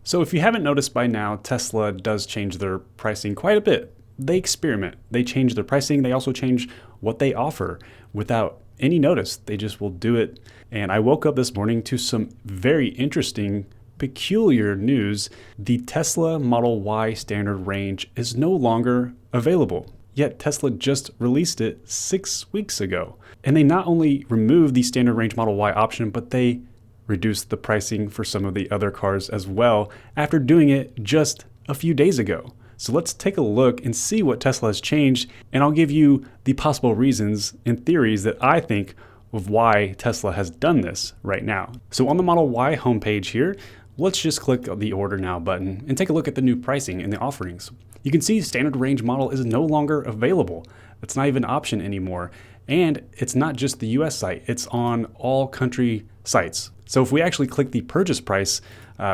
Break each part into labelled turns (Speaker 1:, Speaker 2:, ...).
Speaker 1: So if you haven't noticed by now, Tesla does change their pricing quite a bit. They experiment. They change their pricing. They also change what they offer without any notice. They just will do it. And I woke up this morning to some very interesting, peculiar news. The Tesla Model Y standard range is no longer available. Yet Tesla just released it 6 weeks ago. And they not only removed the standard range Model Y option, but they reduced the pricing for some of the other cars as well after doing it just a few days ago. So let's take a look and see what Tesla has changed, and I'll give you the possible reasons and theories that I think of why Tesla has done this right now. So on the Model Y homepage here, let's just click the Order Now button and take a look at the new pricing and the offerings. You can see standard range model is no longer available. It's not even an option anymore. And it's not just the US site, it's on all country sites. So if we actually click the purchase price,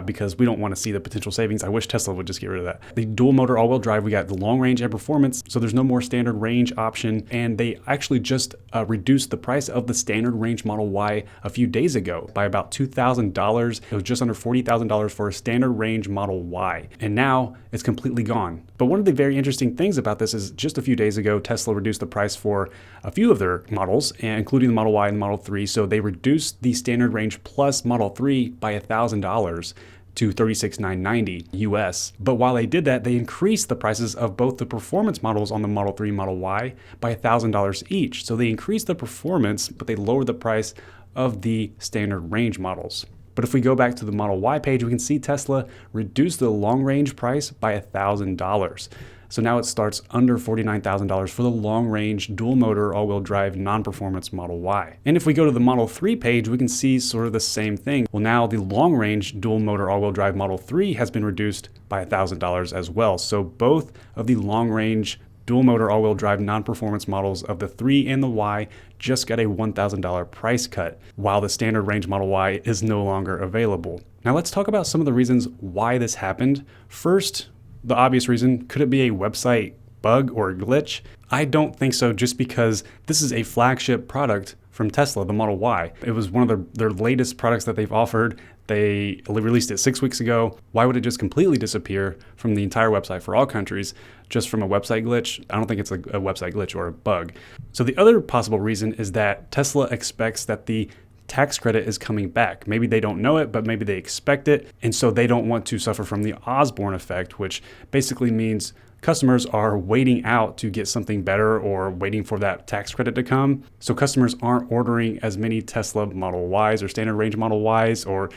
Speaker 1: because we don't want to see the potential savings, I wish Tesla would just get rid of that. The dual motor all-wheel drive, we got the long range and performance, so there's no more standard range option. And they actually just reduced the price of the standard range Model Y a few days ago by about $2,000. It was just under $40,000 for a standard range Model Y. And now it's completely gone. But one of the very interesting things about this is just a few days ago, Tesla reduced the price for a few of their models, including the Model Y and the Model 3. So they reduced the standard range plus Model 3 by $1,000 to $36,990 US. But while they did that, they increased the prices of both the performance models on the Model 3 and Model Y by $1,000 each. So they increased the performance, but they lowered the price of the standard range models. But if we go back to the Model Y page, we can see Tesla reduced the long range price by $1,000. So now it starts under $49,000 for the long range dual motor all-wheel drive non-performance Model Y. And if we go to the Model 3 page, we can see sort of the same thing. Well, now the long range dual motor all-wheel drive Model 3 has been reduced by $1,000 as well. So both of the long range dual motor all-wheel drive non-performance models of the 3 and the Y just got a $1,000 price cut, while the standard range Model Y is no longer available. Now let's talk about some of the reasons why this happened. First, the obvious reason, could it be a website bug or a glitch? I don't think so, just because this is a flagship product from Tesla, the Model Y. It was one of their latest products that they've offered. They released it 6 weeks ago. Why would it just completely disappear from the entire website for all countries just from a website glitch? I don't think it's a website glitch or a bug. So the other possible reason is that Tesla expects that the tax credit is coming back. Maybe they don't know it, but maybe they expect it. And so they don't want to suffer from the Osborne effect, which basically means customers are waiting out to get something better or waiting for that tax credit to come. So customers aren't ordering as many Tesla Model Ys or standard range Model Ys or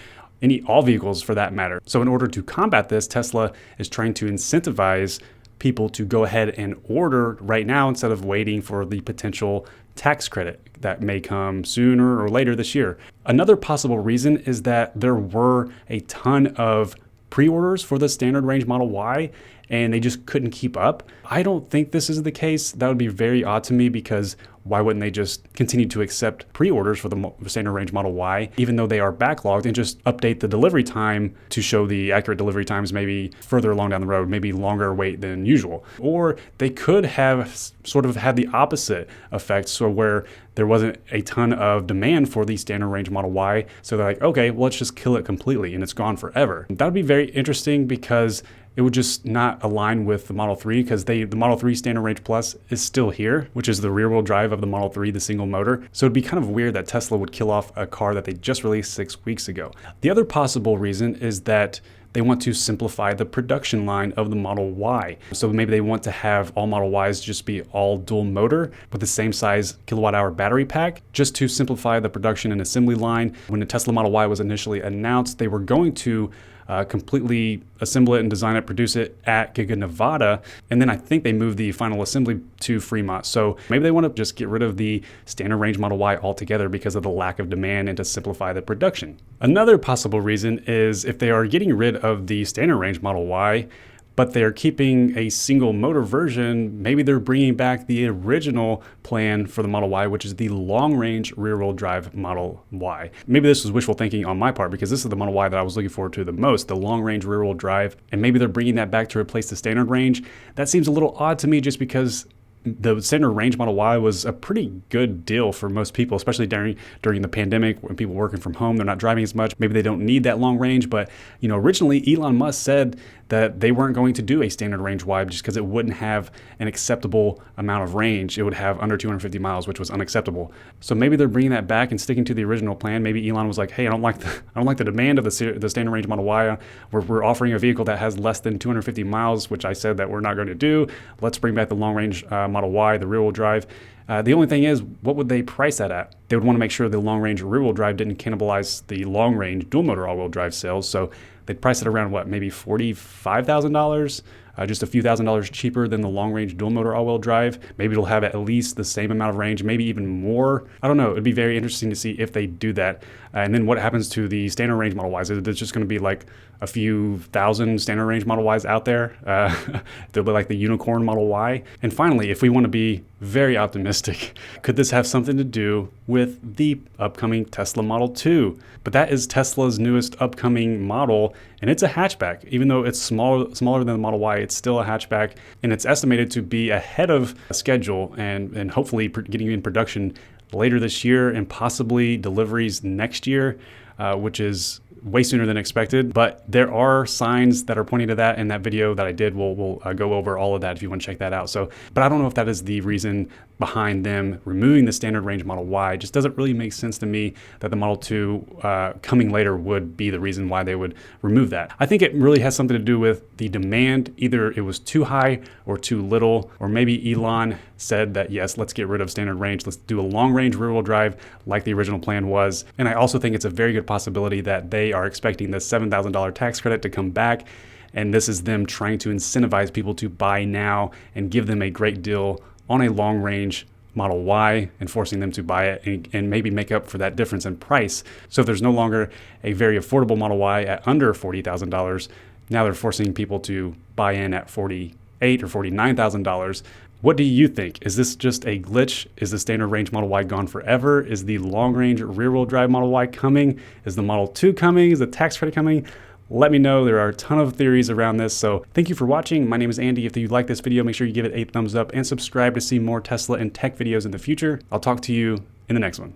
Speaker 1: all vehicles for that matter. So in order to combat this, Tesla is trying to incentivize people to go ahead and order right now instead of waiting for the potential tax credit that may come sooner or later this year. Another possible reason is that there were a ton of pre-orders for the standard range Model Y and they just couldn't keep up. I don't think this is the case. That would be very odd to me, because why wouldn't they just continue to accept pre-orders for the standard range Model Y, even though they are backlogged, and just update the delivery time to show the accurate delivery times maybe further along down the road, maybe longer wait than usual. Or they could have sort of had the opposite effect, so where there wasn't a ton of demand for the standard range Model Y, so they're like, okay, well, let's just kill it completely and it's gone forever. That would be very interesting, because it would just not align with the Model 3, because the Model 3 Standard Range Plus is still here, which is the rear-wheel drive of the Model 3, the single motor. So it'd be kind of weird that Tesla would kill off a car that they just released 6 weeks ago. The other possible reason is that they want to simplify the production line of the Model Y. So maybe they want to have all Model Ys just be all dual motor with the same size kilowatt-hour battery pack, just to simplify the production and assembly line. When the Tesla Model Y was initially announced, they were going to completely assemble it and design it, produce it at Giga Nevada. And then I think they moved the final assembly to Fremont. So maybe they want to just get rid of the standard range Model Y altogether because of the lack of demand and to simplify the production. Another possible reason is if they are getting rid of the standard range Model Y, but they're keeping a single motor version, maybe they're bringing back the original plan for the Model Y, which is the long range rear wheel drive Model Y. Maybe this was wishful thinking on my part, because this is the Model Y that I was looking forward to the most, the long range rear wheel drive. And maybe they're bringing that back to replace the standard range. That seems a little odd to me, just because the standard range Model Y was a pretty good deal for most people, especially during the pandemic when people working from home, they're not driving as much. Maybe they don't need that long range, but originally Elon Musk said that they weren't going to do a standard range Y just because it wouldn't have an acceptable amount of range. It would have under 250 miles, which was unacceptable. So maybe they're bringing that back and sticking to the original plan. Maybe Elon was like, hey, I don't like the demand of the standard range Model Y. We're offering a vehicle that has less than 250 miles, which I said that we're not going to do. Let's bring back the long range Model Y, the rear wheel drive. The only thing is, what would they price that at? They would want to make sure the long range rear wheel drive didn't cannibalize the long range dual motor all wheel drive sales. So they'd price it around maybe $45,000, just a few $1,000s cheaper than the long range dual motor all wheel drive. Maybe it'll have at least the same amount of range, maybe even more. I don't know. It'd be very interesting to see if they do that. And then what happens to the standard range Model Ys? There's just going to be like a few thousand standard range Model Ys out there. They'll be like the unicorn Model Y. And finally, if we want to be very optimistic, could this have something to do with the upcoming Tesla Model 2? But that is Tesla's newest upcoming model, and it's a hatchback. Even though it's smaller than the Model Y, it's still a hatchback, and it's estimated to be ahead of schedule and hopefully getting in production later this year and possibly deliveries next year, which is way sooner than expected. But there are signs that are pointing to that in that video that I did. We'll go over all of that if you want to check that out. But I don't know if that is the reason behind them removing the standard range Model Y. It just doesn't really make sense to me that the Model 2 coming later would be the reason why they would remove that. I think it really has something to do with the demand. Either it was too high or too little, or maybe Elon said that, yes, let's get rid of standard range. Let's do a long range rear wheel drive like the original plan was. And I also think it's a very good possibility that they are expecting the $7,000 tax credit to come back. And this is them trying to incentivize people to buy now and give them a great deal on a long range Model Y and forcing them to buy it and maybe make up for that difference in price. So if there's no longer a very affordable Model Y at under $40,000, now they're forcing people to buy in at $48,000 or $49,000. What do you think? Is this just a glitch? Is the standard range Model Y gone forever? Is the long range rear wheel drive Model Y coming? Is the Model 2 coming? Is the tax credit coming? Let me know. There are a ton of theories around this. So thank you for watching. My name is Andy. If you like this video, make sure you give it a thumbs up and subscribe to see more Tesla and tech videos in the future. I'll talk to you in the next one.